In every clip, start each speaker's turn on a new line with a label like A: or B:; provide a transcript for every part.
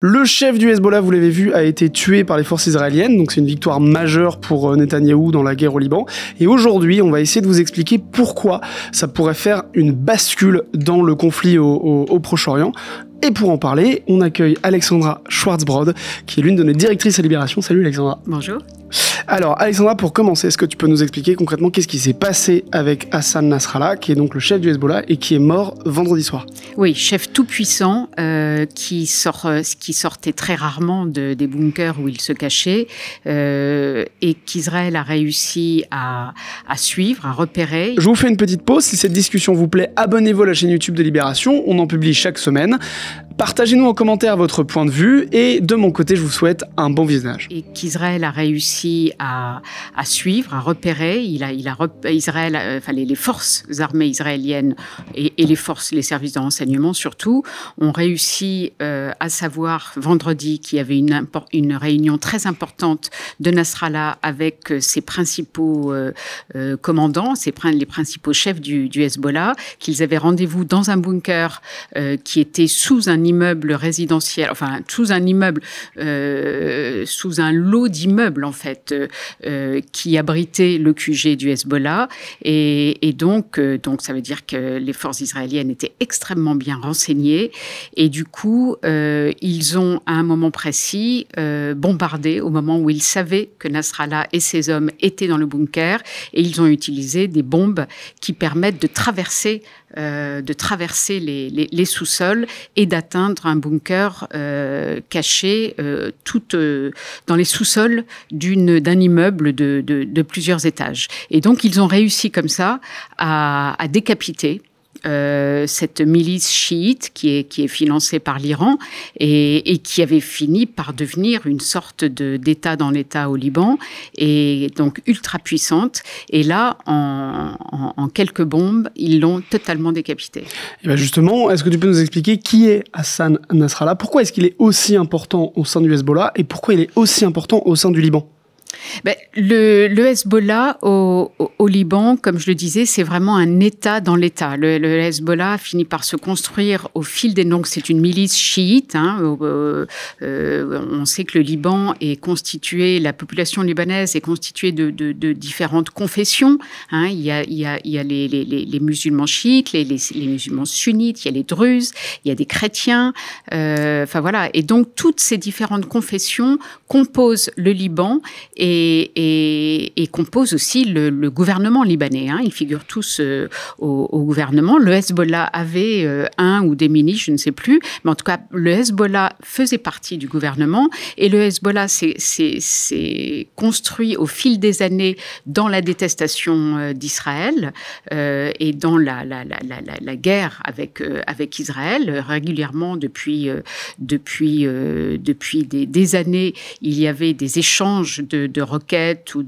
A: Le chef du Hezbollah, vous l'avez vu, a été tué par les forces israéliennes, donc c'est une victoire majeure pour Netanyahou dans la guerre au Liban. Et aujourd'hui, on va essayer de vous expliquer pourquoi ça pourrait faire une bascule dans le conflit au Proche-Orient. Et pour en parler, on accueille Alexandra Schwarzbrod, qui est l'une de nos directrices à Libération. Salut Alexandra.
B: Bonjour.
A: Alors Alexandra, pour commencer, est-ce que tu peux nous expliquer concrètement qu'est-ce qui s'est passé avec Hassan Nasrallah, qui est donc le chef du Hezbollah et qui est mort vendredi soir?
B: Oui, chef tout-puissant qui sortait très rarement des bunkers où il se cachait et qu'Israël a réussi à suivre, à repérer.
A: Je vous fais une petite pause. Si cette discussion vous plaît, abonnez-vous à la chaîne YouTube de Libération. On en publie chaque semaine. Partagez-nous en commentaire votre point de vue et de mon côté, je vous souhaite un bon visionnage.
B: Et qu'Israël a réussi à suivre, à repérer. Les forces armées israéliennes et les services de renseignement surtout ont réussi à savoir vendredi qu'il y avait une réunion très importante de Nasrallah avec ses principaux commandants, les principaux chefs du Hezbollah, qu'ils avaient rendez-vous dans un bunker qui était sous un immeuble résidentiel, enfin sous un immeuble, sous un lot d'immeubles en fait, qui abritait le QG du Hezbollah, et donc ça veut dire que les forces israéliennes étaient extrêmement bien renseignées, et du coup ils ont à un moment précis bombardé au moment où ils savaient que Nasrallah et ses hommes étaient dans le bunker, et ils ont utilisé des bombes qui permettent de traverser les sous-sols et d'atteindre un bunker caché dans les sous-sols d'un immeuble de plusieurs étages. Et donc, ils ont réussi comme ça à décapiter cette milice chiite qui est financée par l'Iran et qui avait fini par devenir une sorte d'État dans l'État au Liban, et donc ultra puissante. Et là, en quelques bombes, ils l'ont totalement décapité.
A: Et bien justement, est-ce que tu peux nous expliquer qui est Hassan Nasrallah? Pourquoi est-ce qu'il est aussi important au sein du Hezbollah et pourquoi il est aussi important au sein du Liban?
B: Le Hezbollah au Liban, comme je le disais, c'est vraiment un État dans l'État. Le Hezbollah finit par se construire au fil des... Donc c'est une milice chiite. On sait que le Liban est constitué, la population libanaise est constituée de différentes confessions. Il y a les musulmans chiites, les musulmans sunnites, il y a les druzes, il y a des chrétiens. Voilà. Et donc toutes ces différentes confessions composent le Liban et compose aussi le gouvernement libanais. Ils figurent tous au gouvernement. Le Hezbollah avait un ou des ministres, je ne sais plus, mais en tout cas, le Hezbollah faisait partie du gouvernement, et le Hezbollah s'est construit au fil des années dans la détestation d'Israël et dans la guerre avec Israël. Régulièrement, depuis des années, il y avait des échanges de roquettes ou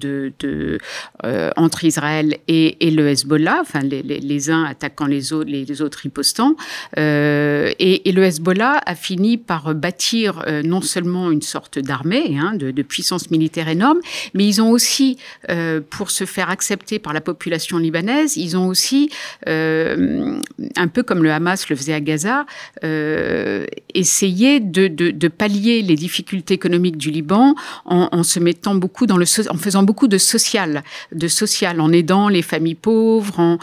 B: entre Israël et le Hezbollah, enfin les uns attaquant les autres ripostant. Et le Hezbollah a fini par bâtir non seulement une sorte d'armée, de puissance militaire énorme, mais ils ont aussi, pour se faire accepter par la population libanaise, ils ont aussi, un peu comme le Hamas le faisait à Gaza, essayé de pallier les difficultés économiques du Liban en se mettant en faisant beaucoup de social, en aidant les familles pauvres,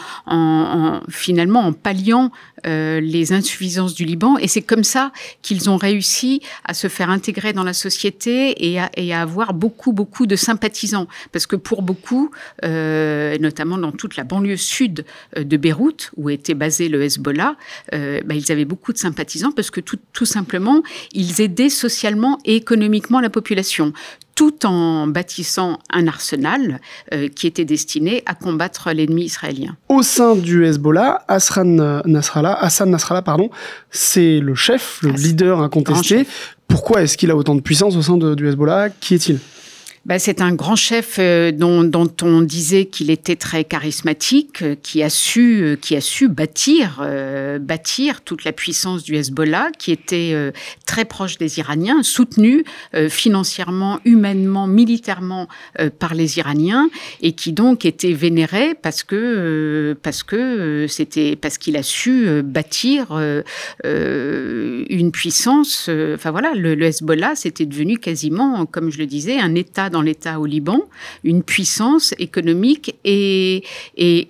B: finalement en palliant les insuffisances du Liban. Et c'est comme ça qu'ils ont réussi à se faire intégrer dans la société et à avoir beaucoup de sympathisants. Parce que pour beaucoup, notamment dans toute la banlieue sud de Beyrouth, où était basé le Hezbollah, ils avaient beaucoup de sympathisants parce que tout simplement, ils aidaient socialement et économiquement la population, tout en bâtissant un arsenal qui était destiné à combattre l'ennemi israélien.
A: Au sein du Hezbollah, Hassan Nasrallah, c'est le chef, le leader incontesté. Pourquoi est-ce qu'il a autant de puissance au sein du Hezbollah? Qui est-il?
B: C'est un grand chef dont on disait qu'il était très charismatique, qui a su bâtir toute la puissance du Hezbollah, qui était très proche des Iraniens, soutenu financièrement, humainement, militairement par les Iraniens, et qui donc était vénéré parce qu'il a su bâtir une puissance. Le Hezbollah, c'était devenu quasiment, comme je le disais, un État dans l'État au Liban, une puissance économique et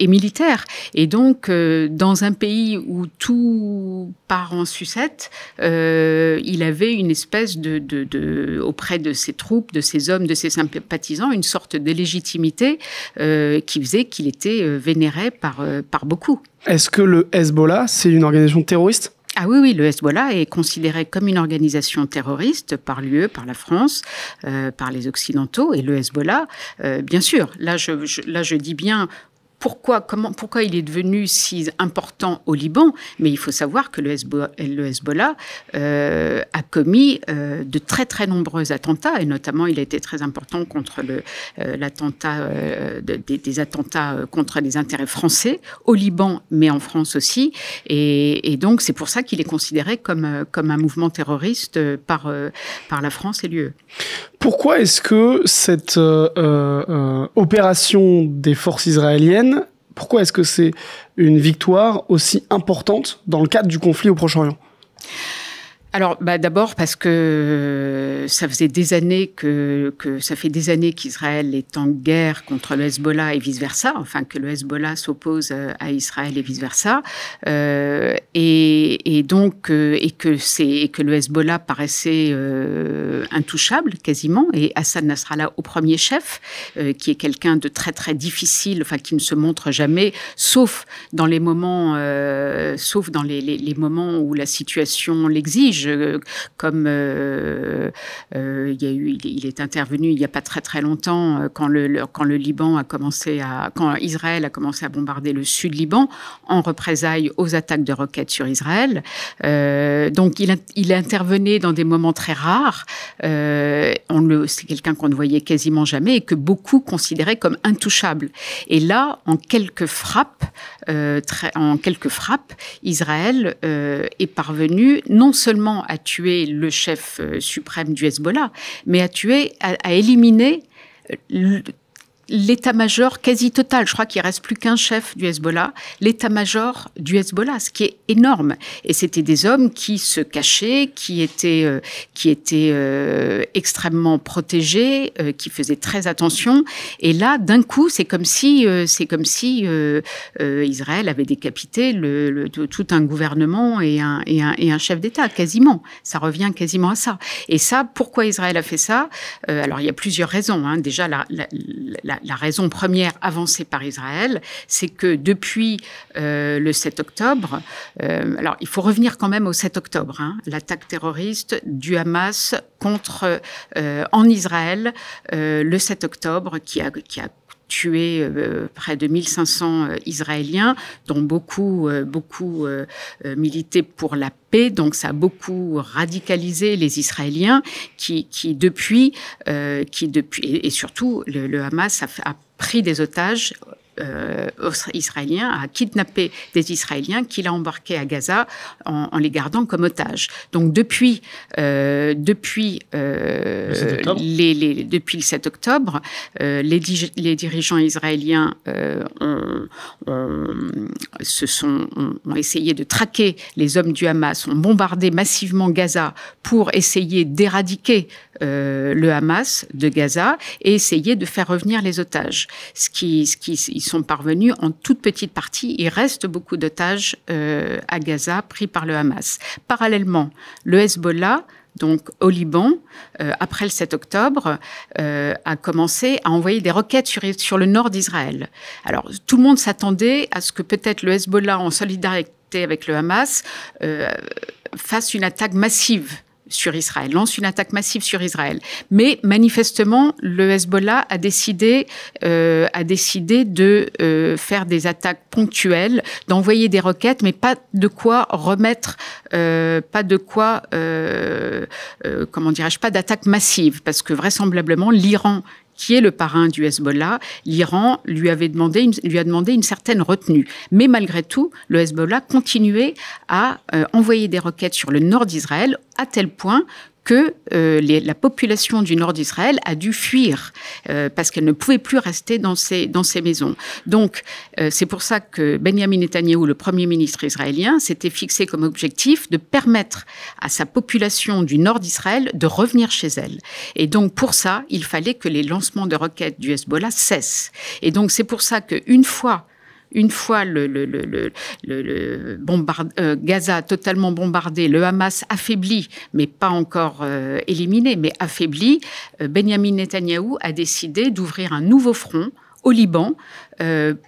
B: militaire. Et donc, dans un pays où tout part en sucette, il avait une espèce auprès de ses troupes, de ses hommes, de ses sympathisants, une sorte de légitimité qui faisait qu'il était vénéré par beaucoup.
A: Est-ce que le Hezbollah, c'est une organisation terroriste ?
B: Ah oui, le Hezbollah est considéré comme une organisation terroriste par l'UE, par la France, par les Occidentaux. Et le Hezbollah, bien sûr, là je dis bien pourquoi il est devenu si important au Liban, mais il faut savoir que le Hezbollah a commis de très très nombreux attentats, et notamment il a été très important contre l'attentat des attentats contre les intérêts français au Liban, mais en France aussi, et donc c'est pour ça qu'il est considéré comme un mouvement terroriste par la France et l'UE.
A: Pourquoi est-ce que cette opération des forces israéliennes, pourquoi est-ce que c'est une victoire aussi importante dans le cadre du conflit au Proche-Orient ?
B: Alors, d'abord parce que ça faisait des années qu'Israël est en guerre contre le Hezbollah et vice-versa, enfin que le Hezbollah s'oppose à Israël et vice-versa, et que le Hezbollah paraissait intouchable quasiment, et Hassan Nasrallah au premier chef, qui est quelqu'un de très très difficile, enfin qui ne se montre jamais, sauf dans les moments, les moments où la situation l'exige. Comme il est intervenu il n'y a pas très très longtemps quand Israël a commencé à bombarder le sud Liban en représailles aux attaques de roquettes sur Israël. Donc il intervenait dans des moments très rares. C'est quelqu'un qu'on ne voyait quasiment jamais et que beaucoup considéraient comme intouchable. Et là, en quelques frappes, Israël est parvenu non seulement à tuer le chef suprême du Hezbollah, mais à éliminer l'état-major quasi total. Je crois qu'il ne reste plus qu'un chef du Hezbollah, l'état-major du Hezbollah, ce qui est énorme. Et c'était des hommes qui se cachaient, qui étaient extrêmement protégés, qui faisaient très attention. Et là, d'un coup, c'est comme si Israël avait décapité tout un gouvernement et un chef d'État, quasiment. Ça revient quasiment à ça. Et ça, pourquoi Israël a fait ça ? Alors, il y a plusieurs raisons. Déjà, la raison première avancée par Israël, c'est que depuis le 7 octobre, alors il faut revenir quand même au 7 octobre, l'attaque terroriste du Hamas en Israël, le 7 octobre, qui a tué près de 1500 Israéliens, dont beaucoup militaient pour la paix. Donc ça a beaucoup radicalisé les Israéliens qui depuis et surtout le Hamas a pris des otages israélien, a kidnappé des Israéliens qu'il a embarqués à Gaza en les gardant comme otages. Donc depuis le 7 octobre, les dirigeants israéliens ont essayé de traquer les hommes du Hamas, ont bombardé massivement Gaza pour essayer d'éradiquer le Hamas de Gaza et essayer de faire revenir les otages. Ils sont parvenus en toute petite partie. Il reste beaucoup d'otages à Gaza pris par le Hamas. Parallèlement, le Hezbollah, donc au Liban, après le 7 octobre, a commencé à envoyer des roquettes sur le nord d'Israël. Alors, tout le monde s'attendait à ce que peut-être le Hezbollah, en solidarité avec le Hamas, fasse une attaque massive sur Israël, lance une attaque massive sur Israël. Mais manifestement, le Hezbollah a décidé de faire des attaques ponctuelles, d'envoyer des roquettes, mais pas de quoi remettre, pas d'attaque massive, parce que vraisemblablement, l'Iran, qui est le parrain du Hezbollah, l'Iran lui a demandé une certaine retenue. Mais malgré tout, le Hezbollah continuait à envoyer des roquettes sur le nord d'Israël, à tel point que la population du nord d'Israël a dû fuir parce qu'elle ne pouvait plus rester dans ses maisons. Donc, c'est pour ça que Benjamin Netanyahou, le Premier ministre israélien, s'était fixé comme objectif de permettre à sa population du nord d'Israël de revenir chez elle. Et donc, pour ça, il fallait que les lancements de roquettes du Hezbollah cessent. Et donc, c'est pour ça qu'une fois Gaza totalement bombardé, le Hamas affaibli, mais pas encore éliminé, mais affaibli, Benjamin Netanyahou a décidé d'ouvrir un nouveau front au Liban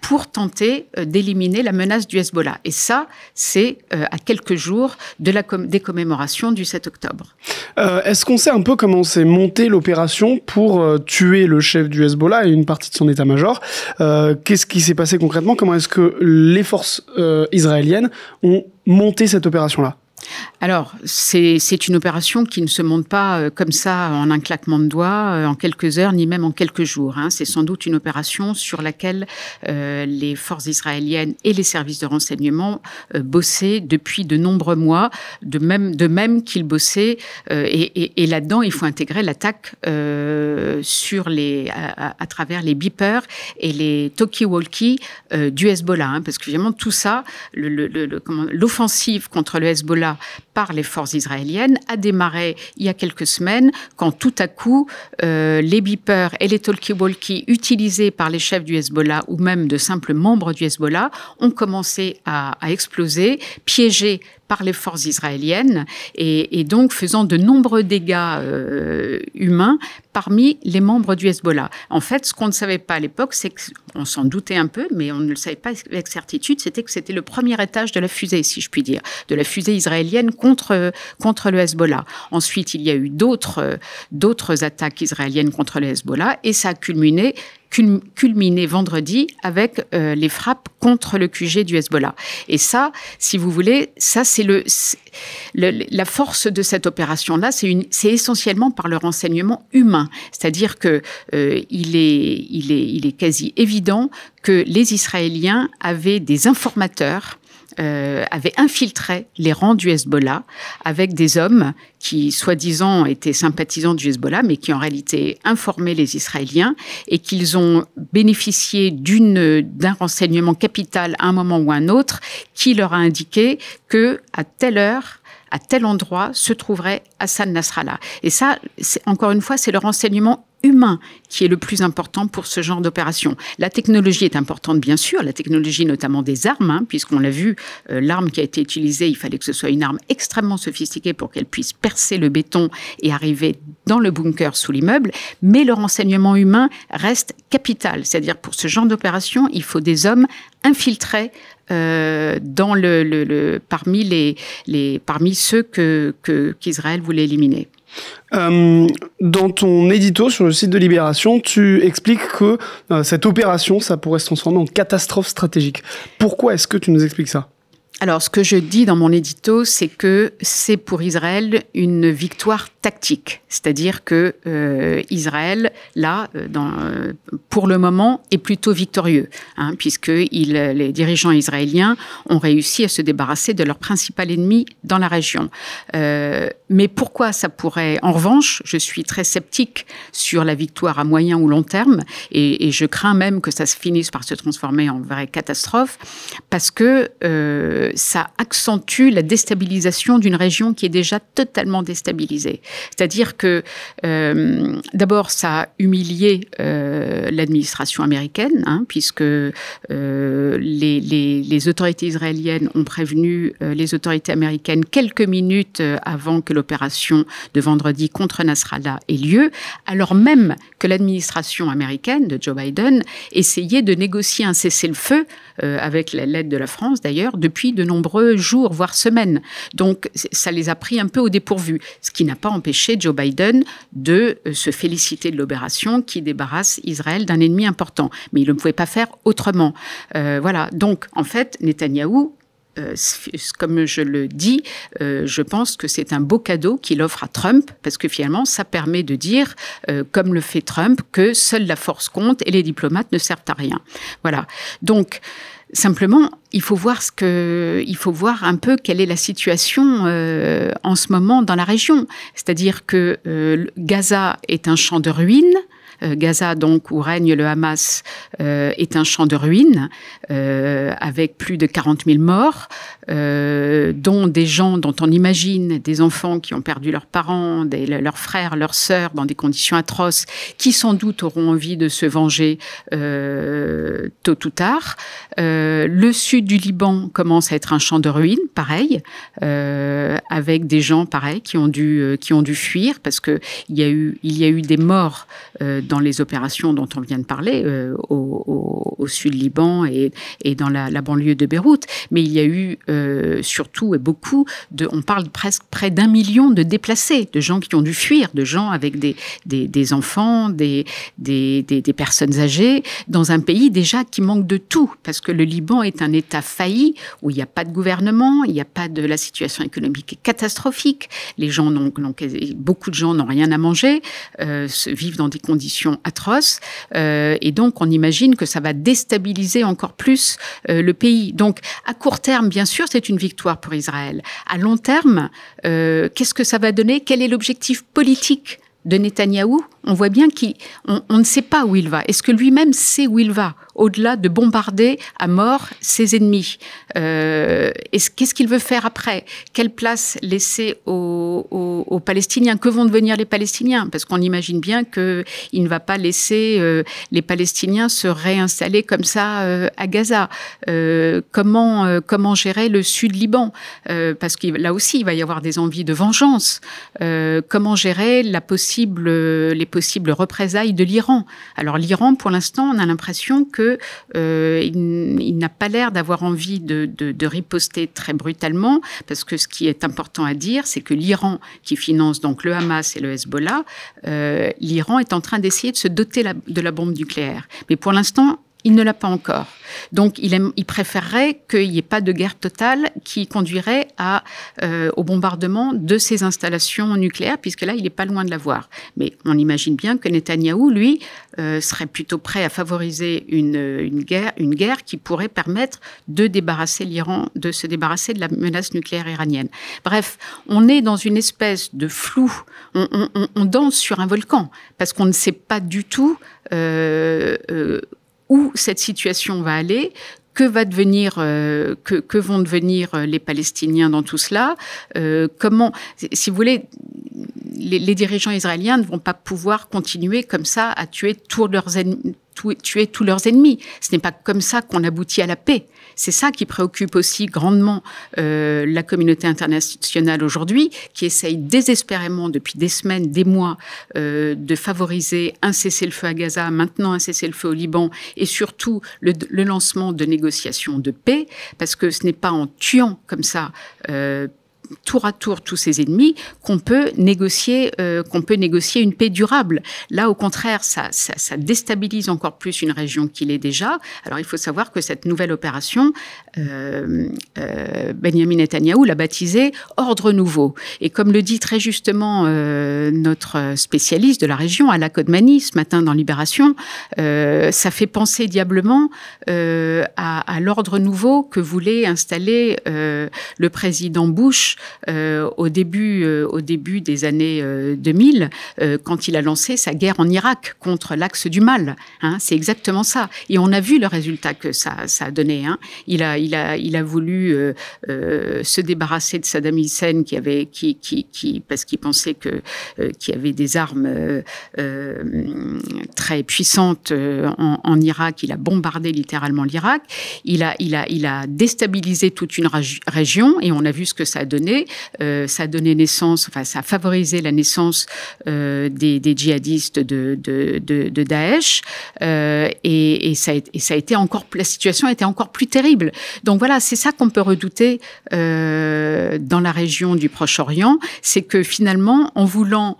B: pour tenter d'éliminer la menace du Hezbollah. Et ça, c'est à quelques jours des commémorations du 7 octobre.
A: Est-ce qu'on sait un peu comment s'est montée l'opération pour tuer le chef du Hezbollah et une partie de son état-major? Qu'est-ce qui s'est passé concrètement? Comment est-ce que les forces israéliennes ont monté cette opération-là?
B: Alors, c'est une opération qui ne se monte pas comme ça en un claquement de doigts, en quelques heures, ni même en quelques jours. C'est sans doute une opération sur laquelle les forces israéliennes et les services de renseignement bossaient depuis de nombreux mois, de même qu'ils bossaient. Et là-dedans, il faut intégrer l'attaque à travers les beepers et les talkie-walkie du Hezbollah. Parce que évidemment, tout ça, l'offensive contre le Hezbollah par les forces israéliennes a démarré il y a quelques semaines quand tout à coup les beepers et les talkie-walkie utilisés par les chefs du Hezbollah ou même de simples membres du Hezbollah ont commencé à exploser, piégés par les forces israéliennes et donc faisant de nombreux dégâts humains parmi les membres du Hezbollah. En fait, ce qu'on ne savait pas à l'époque, c'est qu'on s'en doutait un peu, mais on ne le savait pas avec certitude, c'était que c'était le premier étage de la fusée, si je puis dire, de la fusée israélienne contre le Hezbollah. Ensuite, il y a eu d'autres attaques israéliennes contre le Hezbollah et ça a culminé vendredi avec les frappes contre le QG du Hezbollah. Et ça, si vous voulez, ça c'est la force de cette opération-là, c'est essentiellement par le renseignement humain. C'est-à-dire que il est quasi évident que les Israéliens avaient des informateurs avait infiltré les rangs du Hezbollah avec des hommes qui, soi-disant, étaient sympathisants du Hezbollah, mais qui en réalité informaient les Israéliens et qu'ils ont bénéficié d'un renseignement capital à un moment ou à un autre qui leur a indiqué que à telle heure, à tel endroit, se trouverait Hassan Nasrallah. Et ça, encore une fois, c'est le renseignement humain qui est le plus important pour ce genre d'opération. La technologie est importante, bien sûr, la technologie notamment des armes, puisqu'on l'a vu, l'arme qui a été utilisée, il fallait que ce soit une arme extrêmement sophistiquée pour qu'elle puisse percer le béton et arriver dans le bunker sous l'immeuble, mais le renseignement humain reste capital. C'est-à-dire, pour ce genre d'opération, il faut des hommes infiltrés parmi ceux qu'Israël voulait éliminer.
A: Dans ton édito sur le site de Libération, tu expliques que cette opération, ça pourrait se transformer en catastrophe stratégique. Pourquoi est-ce que tu nous expliques ça ?
B: Alors, ce que je dis dans mon édito, c'est que c'est pour Israël une victoire tactique. C'est-à-dire que Israël, là, pour le moment, est plutôt victorieux, puisque les dirigeants israéliens ont réussi à se débarrasser de leur principal ennemi dans la région. Mais pourquoi ça pourrait... En revanche, je suis très sceptique sur la victoire à moyen ou long terme, et je crains même que ça se finisse par se transformer en vraie catastrophe, parce que ça accentue la déstabilisation d'une région qui est déjà totalement déstabilisée. C'est-à-dire que, d'abord, ça a humilié l'administration américaine, puisque les autorités israéliennes ont prévenu les autorités américaines quelques minutes avant que l'opération de vendredi contre Nasrallah ait lieu, alors même que l'administration américaine de Joe Biden essayait de négocier un cessez-le-feu, avec l'aide de la France d'ailleurs, depuis de nombreux jours, voire semaines. Donc, ça les a pris un peu au dépourvu, ce qui n'a pas empêché Joe Biden de se féliciter de l'opération qui débarrasse Israël d'un ennemi important. Mais il ne pouvait pas faire autrement. Voilà. Donc, en fait, Netanyahou comme je le dis, je pense que c'est un beau cadeau qu'il offre à Trump, parce que finalement, ça permet de dire, comme le fait Trump, que seule la force compte et les diplomates ne servent à rien. Voilà. Donc, simplement, il faut voir un peu quelle est la situation en ce moment dans la région. C'est-à-dire que Gaza est un champ de ruines. Gaza, donc, où règne le Hamas, est un champ de ruines, avec plus de 40 000 morts, dont des gens dont on imagine, des enfants qui ont perdu leurs parents, leurs frères, leurs sœurs, dans des conditions atroces, qui sans doute auront envie de se venger tôt ou tard. Le sud du Liban commence à être un champ de ruines, pareil, avec des gens, pareil, qui ont dû fuir, parce que il y a eu des morts dans les opérations dont on vient de parler, au sud Liban et dans la banlieue de Beyrouth. Mais il y a eu surtout et beaucoup on parle presque près d'1 million de déplacés, de gens qui ont dû fuir, de gens avec des enfants, des personnes âgées, dans un pays déjà qui manque de tout, parce que le Liban est un État failli, où il n'y a pas de gouvernement, il n'y a pas la situation économique est catastrophique, beaucoup de gens n'ont rien à manger, vivent dans des conditions atroces, et donc on imagine que ça va déstabiliser encore plus le pays. Donc à court terme, bien sûr, c'est une victoire pour Israël. À long terme, qu'est-ce que ça va donner? Quel est l'objectif politique de Netanyahou? On voit bien qu'on ne sait pas où il va. Est-ce que lui-même sait où il va, au-delà de bombarder à mort ses ennemis? Qu'est-ce qu'il veut faire après? Quelle place laisser aux Palestiniens? Que vont devenir les Palestiniens? Parce qu'on imagine bien qu'il ne va pas laisser les Palestiniens se réinstaller comme ça à Gaza. Comment gérer le sud Liban? Parce que là aussi, il va y avoir des envies de vengeance. Comment gérer les possibles représailles de l'Iran? Alors l'Iran, pour l'instant, on a l'impression que il n'a pas l'air d'avoir envie de riposter très brutalement, parce que ce qui est important à dire, c'est que l'Iran, qui finance donc le Hamas et le Hezbollah, l'Iran est en train d'essayer de se doter de la bombe nucléaire. Mais pour l'instant, il ne l'a pas encore. Donc, il préférerait qu'il n'y ait pas de guerre totale qui conduirait au bombardement de ces installations nucléaires, puisque là, il n'est pas loin de l'avoir. Mais on imagine bien que Netanyahou, lui, serait plutôt prêt à favoriser une guerre qui pourrait permettre de débarrasser l'Iran, de se débarrasser de la menace nucléaire iranienne. Bref, on est dans une espèce de flou. On danse sur un volcan, parce qu'on ne sait pas du tout où cette situation va aller, que vont devenir les Palestiniens dans tout cela, si vous voulez, les dirigeants israéliens ne vont pas pouvoir continuer comme ça à tuer tous leurs ennemis. Ce n'est pas comme ça qu'on aboutit à la paix. C'est ça qui préoccupe aussi grandement la communauté internationale aujourd'hui, qui essaye désespérément depuis des semaines, des mois, de favoriser un cessez-le-feu à Gaza, maintenant un cessez-le-feu au Liban, et surtout le lancement de négociations de paix, parce que ce n'est pas en tuant comme ça tour à tour tous ses ennemis qu'on peut négocier une paix durable. Là, au contraire, ça déstabilise encore plus une région qui l'est déjà. Alors, il faut savoir que cette nouvelle opération, Benyamin Netanyahou l'a baptisée Ordre Nouveau. Et comme le dit très justement notre spécialiste de la région, Ala Kodmani, ce matin dans Libération, ça fait penser diablement à l'Ordre Nouveau que voulait installer le président Bush au début des années 2000, quand il a lancé sa guerre en Irak contre l'axe du mal. Hein, c'est exactement ça. Et on a vu le résultat que ça a donné. Hein. Il a voulu se débarrasser de Saddam Hussein parce qu'il pensait qu'il y avait des armes très puissantes en Irak. Il a bombardé littéralement l'Irak. Il a déstabilisé toute une région et on a vu ce que ça a donné. Ça a donné naissance, enfin, ça a favorisé la naissance des djihadistes de Daesh, et ça a été la situation a été encore plus terrible. Donc voilà, c'est ça qu'on peut redouter dans la région du Proche-Orient, c'est que finalement, en voulant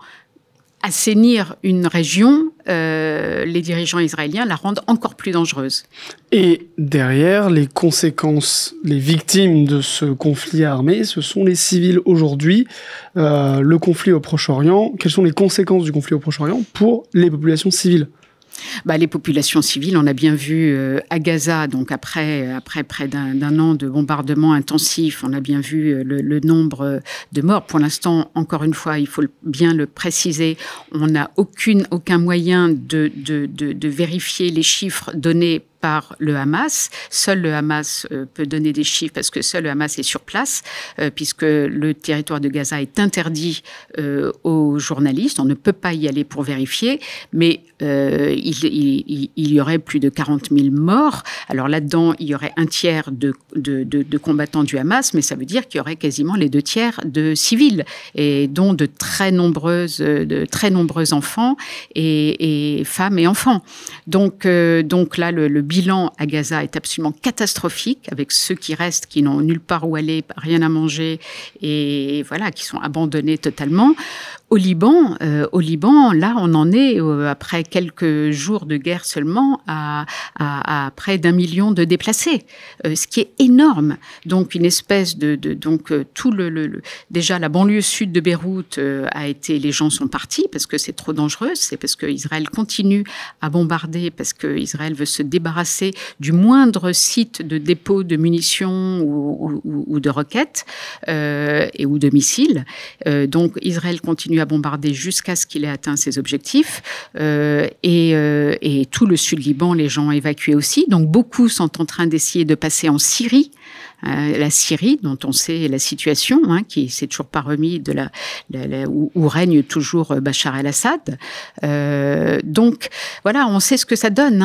B: assainir une région, les dirigeants israéliens la rendent encore plus dangereuse.
A: Et derrière, les conséquences, les victimes de ce conflit armé, ce sont les civils aujourd'hui. Le conflit au Proche-Orient, quelles sont les conséquences du conflit au Proche-Orient pour les populations civiles ?
B: Les populations civiles, on a bien vu à Gaza, donc après près d'un an de bombardements intensifs, on a bien vu le nombre de morts. Pour l'instant, encore une fois, il faut bien le préciser, on n'a aucun moyen de vérifier les chiffres donnés par le Hamas. Seul le Hamas peut donner des chiffres parce que seul le Hamas est sur place, puisque le territoire de Gaza est interdit aux journalistes. On ne peut pas y aller pour vérifier, mais il y aurait plus de 40 000 morts. Alors là-dedans, il y aurait un tiers de combattants du Hamas, mais ça veut dire qu'il y aurait quasiment les 2 tiers de civils, et dont de très nombreux enfants et femmes et enfants. Donc là, le bilan à Gaza est absolument catastrophique, avec ceux qui restent, qui n'ont nulle part où aller, rien à manger, et voilà, qui sont abandonnés totalement. Au Liban, là, on en est, après quelques jours de guerre seulement, à près d'1 million de déplacés, ce qui est énorme. Donc, une espèce déjà, la banlieue sud de Beyrouth les gens sont partis parce que c'est trop dangereux, c'est parce qu'Israël continue à bombarder, parce qu'Israël veut se débarrasser du moindre site de dépôt de munitions ou de roquettes ou de missiles. Donc, Israël continue à bombarder jusqu'à ce qu'il ait atteint ses objectifs. Et tout le sud Liban, les gens évacués aussi. Donc, beaucoup sont en train d'essayer de passer en Syrie. La Syrie, dont on sait la situation, qui s'est toujours pas remis où règne toujours Bachar el-Assad. Donc voilà, on sait ce que ça donne,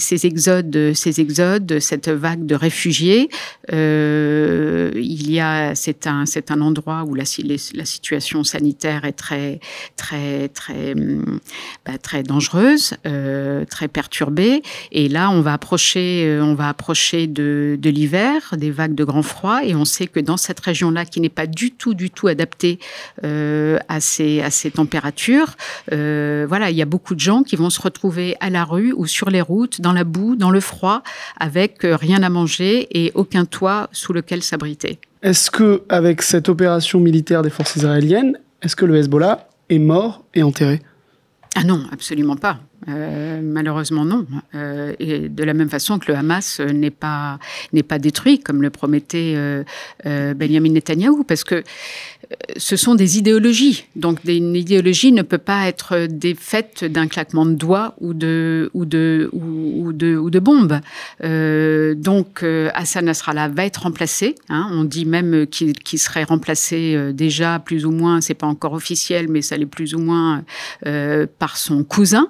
B: ces exodes, cette vague de réfugiés. C'est un endroit où la situation sanitaire est très dangereuse, très perturbée. Et là, on va approcher de l'hiver, des vagues de grand froid, et on sait que dans cette région-là, qui n'est pas du tout adaptée à ces températures, il y a beaucoup de gens qui vont se retrouver à la rue ou sur les routes, dans la boue, dans le froid, avec rien à manger et aucun toit sous lequel s'abriter.
A: Est-ce que, avec cette opération militaire des forces israéliennes, est-ce que le Hezbollah est mort et enterré ?
B: Ah non, absolument pas. Malheureusement non. Et de la même façon que le Hamas n'est pas détruit, comme le promettait Benjamin Netanyahou, parce que ce sont des idéologies. Donc une idéologie ne peut pas être défaite d'un claquement de doigts ou de bombes. Donc Hassan Nasrallah va être remplacé. On dit même qu'il serait remplacé déjà plus ou moins, c'est pas encore officiel, mais ça l'est plus ou moins par son cousin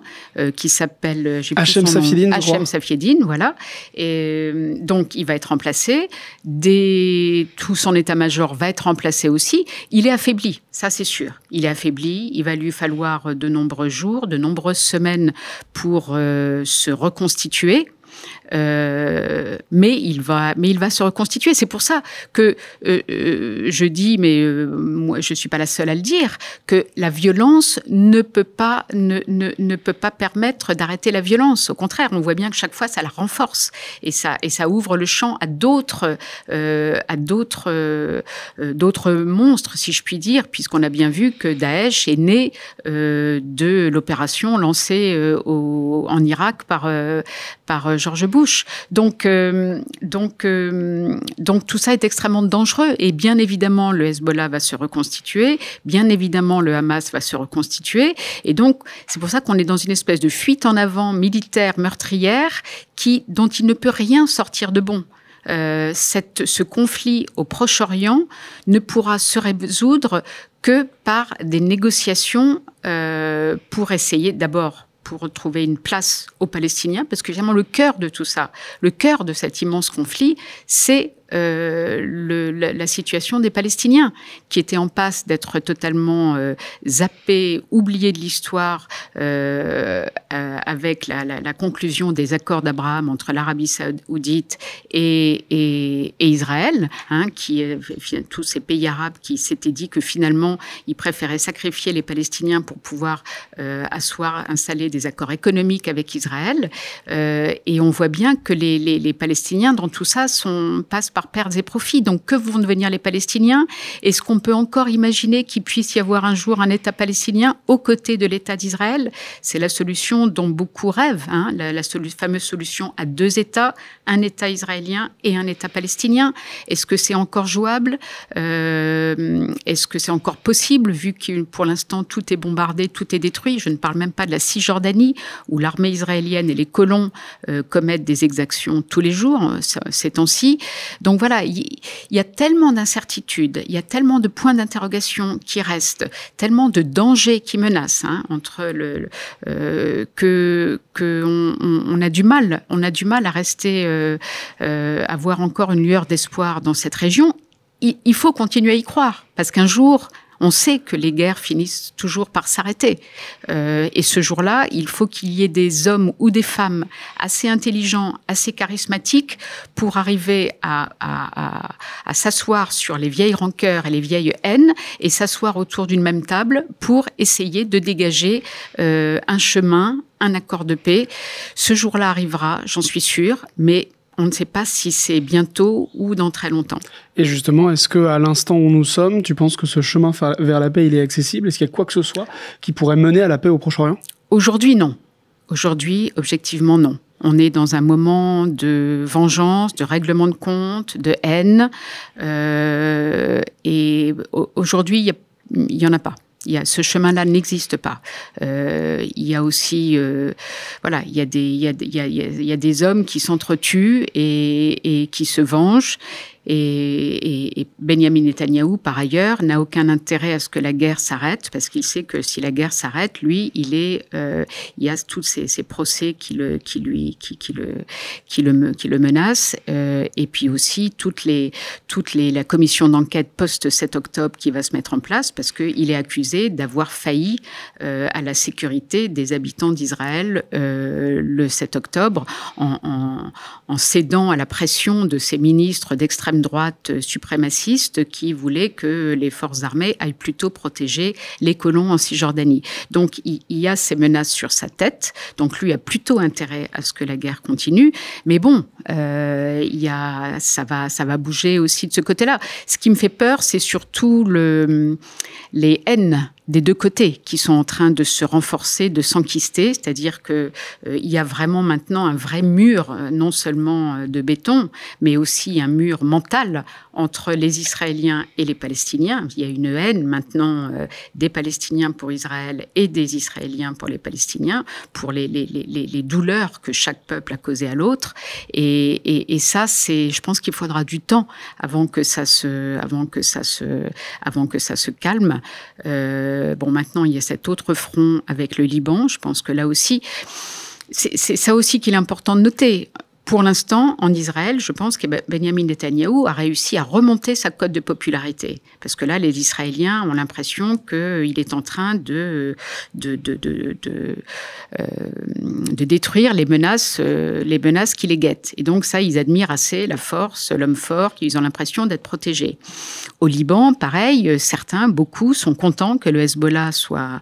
B: qui s'appelle
A: Hachem Safieddine.
B: Hachem Safieddine, voilà. Et donc il va être remplacé. Tout son état-major va être remplacé aussi. Il est affaibli, ça c'est sûr. Il est affaibli, il va lui falloir de nombreux jours, de nombreuses semaines pour se reconstituer. Mais il va se reconstituer. C'est pour ça que je dis, mais moi je suis pas la seule à le dire, que la violence ne peut pas permettre d'arrêter la violence. Au contraire, on voit bien que chaque fois ça la renforce et ça ouvre le champ à d'autres monstres, si je puis dire, puisqu'on a bien vu que Daesh est né de l'opération lancée en Irak par George Bush. Donc tout ça est extrêmement dangereux, et bien évidemment le Hezbollah va se reconstituer, bien évidemment le Hamas va se reconstituer, et donc c'est pour ça qu'on est dans une espèce de fuite en avant militaire meurtrière dont il ne peut rien sortir de bon. Ce conflit au Proche-Orient ne pourra se résoudre que par des négociations pour essayer d'abord pour trouver une place aux Palestiniens, parce que vraiment le cœur de tout ça, le cœur de cet immense conflit, c'est la situation des Palestiniens, qui étaient en passe d'être totalement zappés, oubliés de l'histoire, avec la conclusion des accords d'Abraham entre l'Arabie saoudite et Israël, tous ces pays arabes qui s'étaient dit que finalement, ils préféraient sacrifier les Palestiniens pour pouvoir installer des accords économiques avec Israël. Et on voit bien que les Palestiniens, dans tout ça, passent par pertes et profits. Donc, que vont devenir les Palestiniens? Est-ce qu'on peut encore imaginer qu'il puisse y avoir un jour un État palestinien aux côtés de l'État d'Israël? C'est la solution dont beaucoup rêvent, la fameuse solution à 2 États, un État israélien et un État palestinien. Est-ce que c'est encore jouable? Est-ce que c'est encore possible, vu que pour l'instant tout est bombardé, tout est détruit? Je ne parle même pas de la Cisjordanie, où l'armée israélienne et les colons commettent des exactions tous les jours, ces temps-ci. Donc voilà, il y a tellement d'incertitudes, il y a tellement de points d'interrogation qui restent, tellement de dangers qui menacent, entre on a du mal à rester, avoir encore une lueur d'espoir dans cette région. Il faut continuer à y croire, parce qu'un jour, on sait que les guerres finissent toujours par s'arrêter. Et ce jour-là, il faut qu'il y ait des hommes ou des femmes assez intelligents, assez charismatiques pour arriver à s'asseoir sur les vieilles rancœurs et les vieilles haines et s'asseoir autour d'une même table pour essayer de dégager un chemin, un accord de paix. Ce jour-là arrivera, j'en suis sûre, mais on ne sait pas si c'est bientôt ou dans très longtemps.
A: Et justement, est-ce qu'à l'instant où nous sommes, tu penses que ce chemin vers la paix, il est accessible? Est-ce qu'il y a quoi que ce soit qui pourrait mener à la paix au Proche-Orient?
B: Aujourd'hui, non. Aujourd'hui, objectivement, non. On est dans un moment de vengeance, de règlement de compte, de haine. Et aujourd'hui, il n'y en a pas. Ce chemin-là n'existe pas. Il y a aussi, il y a des hommes qui s'entretuent et qui se vengent. Et Benyamin Netanyahou, par ailleurs, n'a aucun intérêt à ce que la guerre s'arrête, parce qu'il sait que si la guerre s'arrête, lui, il y a tous ces procès qui le menacent, et puis aussi la commission d'enquête post-7 octobre qui va se mettre en place, parce qu'il est accusé d'avoir failli à la sécurité des habitants d'Israël le 7 octobre, en cédant à la pression de ses ministres d'extrême droite suprémaciste qui voulait que les forces armées aillent plutôt protéger les colons en Cisjordanie. Donc, il y a ces menaces sur sa tête. Donc, lui a plutôt intérêt à ce que la guerre continue. Mais bon, ça va bouger aussi de ce côté-là. Ce qui me fait peur, c'est surtout les haines des 2 côtés qui sont en train de se renforcer, de s'enquister, c'est-à-dire que il y a vraiment maintenant un vrai mur, non seulement de béton, mais aussi un mur mental entre les Israéliens et les Palestiniens. Il y a une haine maintenant des Palestiniens pour Israël et des Israéliens pour les Palestiniens, pour les douleurs que chaque peuple a causées à l'autre. Et ça, je pense qu'il faudra du temps avant que ça se calme. Maintenant, il y a cet autre front avec le Liban. Je pense que là aussi, c'est ça aussi qu'il est important de noter. Pour l'instant, en Israël, je pense que Benyamin Netanyahou a réussi à remonter sa cote de popularité. Parce que là, les Israéliens ont l'impression qu'il est en train de détruire les menaces qui les guettent. Et donc ça, ils admirent assez la force, l'homme fort, ils ont l'impression d'être protégés. Au Liban, pareil, beaucoup sont contents que le Hezbollah soit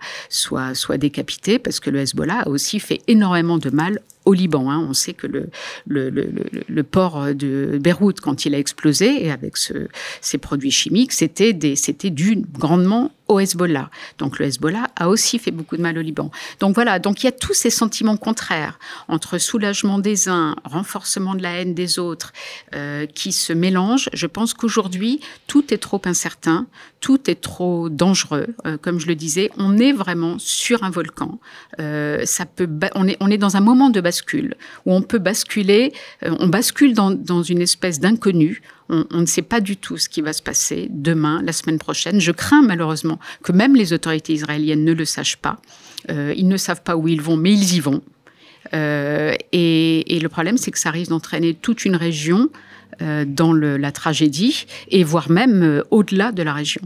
B: décapité, parce que le Hezbollah a aussi fait énormément de mal au Liban. On sait que le port de Beyrouth, quand il a explosé, et avec ces produits chimiques, c'était dû grandement au Hezbollah. Donc le Hezbollah a aussi fait beaucoup de mal au Liban. Donc voilà, donc il y a tous ces sentiments contraires entre soulagement des uns, renforcement de la haine des autres, qui se mélangent. Je pense qu'aujourd'hui, tout est trop incertain, tout est trop dangereux. Comme je le disais, on est vraiment sur un volcan. On est dans un moment de bascule, où on peut basculer, on bascule dans une espèce d'inconnu. On ne sait pas du tout ce qui va se passer demain, la semaine prochaine. Je crains malheureusement que même les autorités israéliennes ne le sachent pas. Ils ne savent pas où ils vont, mais ils y vont. Et le problème, c'est que ça risque d'entraîner toute une région dans la tragédie, et voire même au-delà de la région.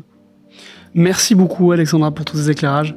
A: Merci beaucoup Alexandra pour tous ces éclairages.